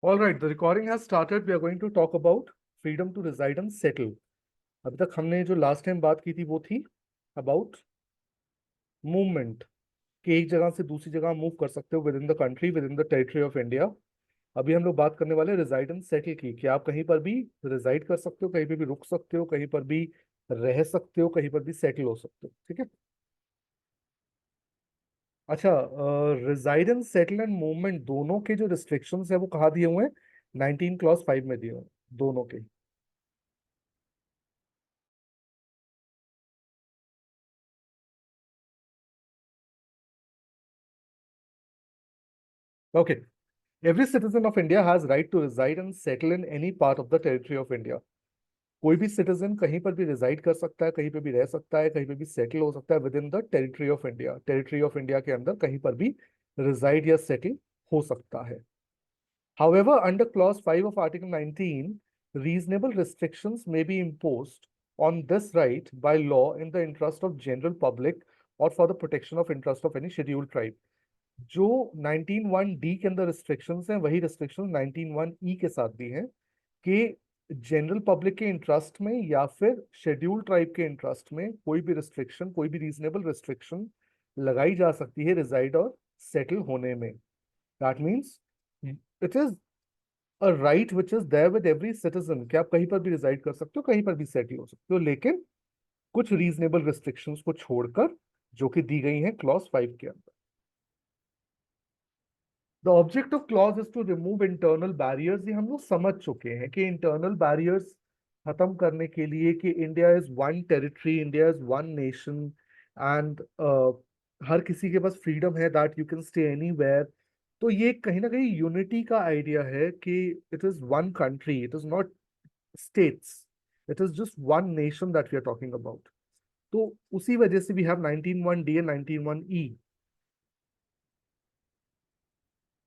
All right, the recording has started. We are going to talk about freedom to reside and settle. अभी तक हमने जो last time बात की थी वो थी अबाउट मूवमेंट, कि एक जगह से दूसरी जगह मूव कर सकते हो with in the country, with in the territory of India. अभी हम लोग बात करने वाले रिजाइड एंड सेटल की, कि आप कहीं पर भी रिजाइड कर सकते हो, कहीं पे भी रुक सकते हो, कहीं पर भी रह सकते हो, कहीं पर भी सेटल हो सकते हो। ठीक है। अच्छा, reside and settle and movement दोनों के जो रिस्ट्रिक्शंस है वो कहाँ दिए हुए हैं? 19 क्लॉज 5 में दिए हुए हैं दोनों के। Okay. Every citizen of India has right to reside and settle in any part of the territory of India. कोई भी सिटीजन कहीं पर भी रिजाइड कर सकता है, कहीं पर भी रह सकता है, कहीं पर भी सेटल हो सकता है with in the territory of India. Territory of India के अंदर कहीं पर भी रिजाइड या सेटल हो सकता है। However, under clause 5 of Article 19, reasonable restrictions may be imposed on this right by law in the interest of general public or for the protection of interest of any scheduled tribe. जो 19(1)(d) के अंदर restrictions हैं वही restrictions 19(1)(e) के साथ भी हैं, कि जनरल पब्लिक के इंटरेस्ट में या फिर शेड्यूल्ड ट्राइब के इंटरेस्ट में कोई भी रिस्ट्रिक्शन, कोई भी रीजनेबल रिस्ट्रिक्शन लगाई जा सकती है रिजाइड और सेटल होने में। That means it is a right which is there with every citizen, कि आप कहीं पर भी रिजाइड कर सकते हो, कहीं पर भी सेटल हो सकते हो, लेकिन कुछ रीजनेबल रिस्ट्रिक्शंस को छोड़कर, जो कि दी गई हैं क्लॉज 5 के अंदर। The object of clause is to remove internal barriers. ये हम लोग समझ चुके हैं कि इंटरनल बैरियर्स खत्म करने के लिए, कि India is one territory, India is one nation, and हर किसी के पास फ्रीडम है that you can stay anywhere. तो ये कहीं ना कहीं यूनिटी का आइडिया है कि it is one country, it is not states, it is just one nation that we are talking about. तो उसी वजह से we have 19(1)(d) and 19(1)(e).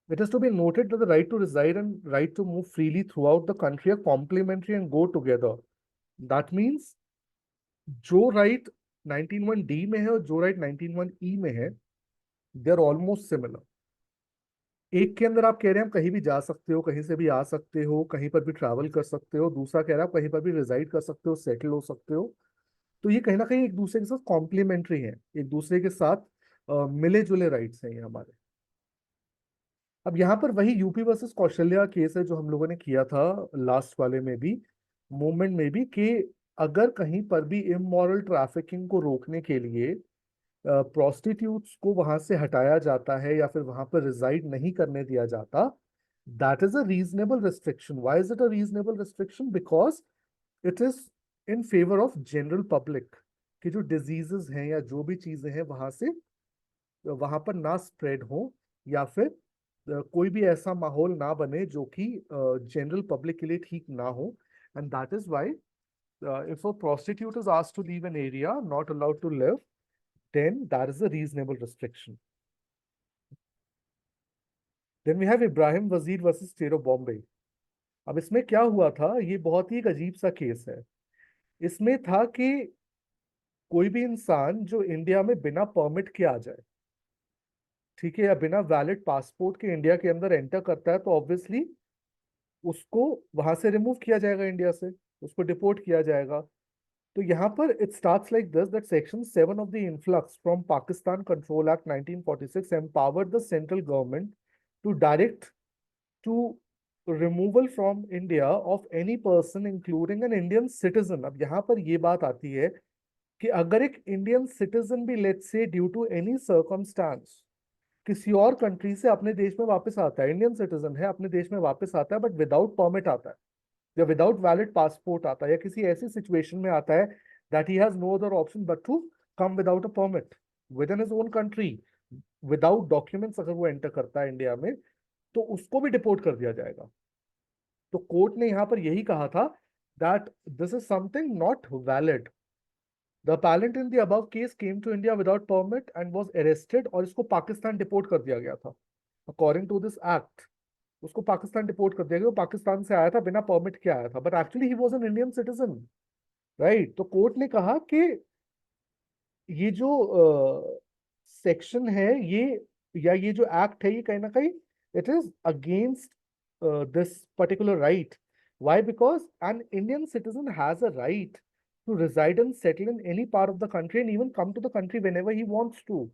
It is to be noted that the right to reside and right to move freely throughout the country are complementary and go together. That means जो right 19(1)(d) में है और जो right 19(1)(e) में है, they are almost similar. एक के अंदर आप कह रहे हैं हम कहीं भी जा सकते हो, कहीं से भी आ सकते हो, कहीं पर भी ट्रैवल कर सकते हो, दूसरा कह रहा है आप कहीं पर भी रिजाइड कर सकते हो, सेटल हो सकते हो। तो ये कहीं ना कहीं एक दूसरे के साथ कॉम्प्लीमेंट्री है, एक दूसरे के साथ मिले जुले राइट्स हैं ये हमारे। अब यहाँ पर वही यूपी वर्सेस कौशल्या केस है जो हम लोगों ने किया था लास्ट वाले में भी, मूवमेंट में भी, कि अगर कहीं पर भी इमोरल ट्रैफिकिंग को रोकने के लिए प्रोस्टिट्यूट्स को वहां से हटाया जाता है या फिर वहां पर रिजाइड नहीं करने दिया जाता, that is a reasonable restriction. Why is it a reasonable restriction? Because it is in favour of general public, कि जो डिजीजेस हैं या जो भी चीजें हैं वहां से वहां पर ना स्प्रेड हो, या फिर कोई भी ऐसा माहौल ना बने जो कि जनरल पब्लिक के लिए ठीक ना हो। And that is why if a prostitute is asked to leave an area, not allowed to live, then that is a reasonable restriction. Then we have Ibrahim Wazir versus State of Bombay. अब इसमें क्या हुआ था, ये बहुत ही एक अजीब सा केस है। इसमें था कि कोई भी इंसान जो इंडिया में बिना परमिट के आ जाए, ठीक है, या बिना वैलिड पासपोर्ट के इंडिया के अंदर एंटर करता है, तो ऑब्वियसली उसको वहां से रिमूव किया जाएगा, इंडिया से उसको डिपोर्ट किया जाएगा। तो यहाँ पर it starts like this, that section 7 of the influx from Pakistan control act 1946 empowered the central government to direct to removal from India of any person including an Indian citizen। अब यहाँ पर ये बात आती है कि अगर एक इंडियन सिटीजन भी let's say due to any circumstance किसी और कंट्री से अपने देश में वापस आता है, इंडियन सिटीजन है, अपने देश में वापस आता है, बट विदाउट परमिट आता है या विदाउट वैलिड पासपोर्ट आता है, या किसी ऐसी सिचुएशन में आता है that he has no other option but to come without a permit within his own country, without documents अगर वो एंटर करता है इंडिया में, तो उसको भी डिपोर्ट कर दिया जाएगा। तो कोर्ट ने यहां पर यही कहा था that this is something not valid. The appellant in the above case came to India without permit and was arrested, और इसको पाकिस्तान डिपोर्ट कर दिया गया था अकॉर्डिंग टू दिस एक्ट। उसको पाकिस्तान डिपोर्ट कर दिया गया, वो पाकिस्तान से आया था, बिना परमिट के आया था, but actually he was an Indian citizen, right. तो कोर्ट ने कहा कि ये जो सेक्शन है, ये या ये जो एक्ट है, ये कहीं ना कहीं it is against this particular right. Why? Because an Indian citizen has a right to reside and settle in any part of the country and even come to the country whenever he wants to.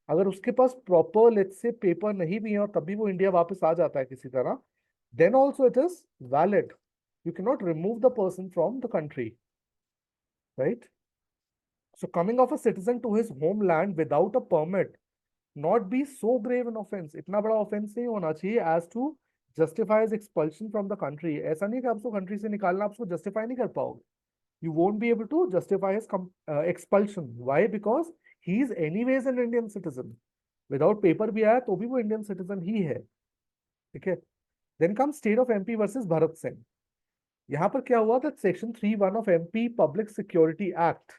अगर उसके पास proper let's say paper नहीं भी है और तभी वो India वापस आ जाता है किसी तरह, then also it is valid. You cannot remove the person from the country, right? So coming of a citizen to his homeland without a permit not be so grave an offense. इतना बड़ा offense नहीं होना चाहिए as to justify his expulsion from the country. ऐसा नहीं कि आप उसको country से निकालना, आप उसको justify नहीं कर पाओगे. You won't be able to justify his expulsion. Why? Because he is anyways an Indian citizen. Without paper भी आया तो भी वो Indian citizen ही है. ठीक है. Then comes state of MP versus Bharat Singh. यहाँ पर क्या हुआ था? Section 3(1) of MP Public Security Act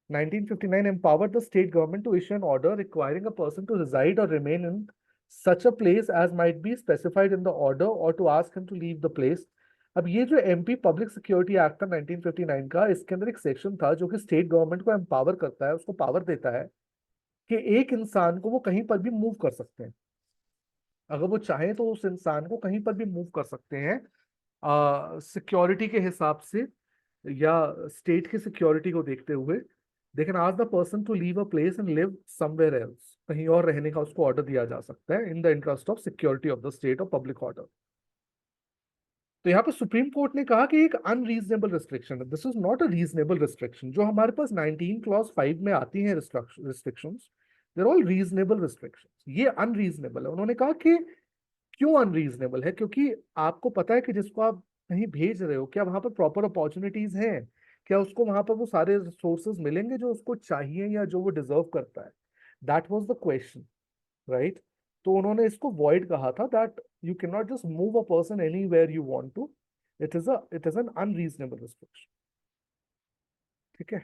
1959 empowered the state government to issue an order requiring a person to reside or remain in such a place as might be specified in the order or to ask him to leave the place. अब ये जो MP public security act था 1959 का, इसके अंदर एक section था जो कि स्टेट गवर्नमेंट को एम्पावर करता है, उसको पावर देता है कि एक इंसान को वो कहीं पर भी मूव कर सकते हैं. अगर वो चाहे तो उस इंसान को कहीं पर भी मूव कर सकते हैं सिक्योरिटी के हिसाब से या स्टेट की सिक्योरिटी को देखते हुए. They can ask the person to leave a place and live somewhere else. कहीं और रहने का उसको ऑर्डर दिया जा सकता है in the interest of security of the state और पब्लिक ऑर्डर. तो यहाँ पे सुप्रीम कोर्ट ने कहा कि एक अनरीजनेबल रिस्ट्रिक्शन है. This is not a reasonable restriction. जो हमारे पास 19 क्लॉज 5 में आती हैं रिस्ट्रिक्शंस, देर ऑल रीजनेबल रिस्ट्रिक्शंस. ये अनरीजनेबल है. उन्होंने कहा कि क्यों अनरीजनेबल है? क्योंकि आपको पता है कि जिसको आप कहीं भेज रहे हो, क्या वहां पर प्रॉपर अपॉर्चुनिटीज हैं? क्या उसको वहां पर वो सारे रिसोर्सेज मिलेंगे जो उसको चाहिए या जो वो डिजर्व करता है? That was the question, right? तो उन्होंने इसको वॉइड कहा था that you can not just move a person anywhere you want to. It is an unreasonable restriction. ठीक है.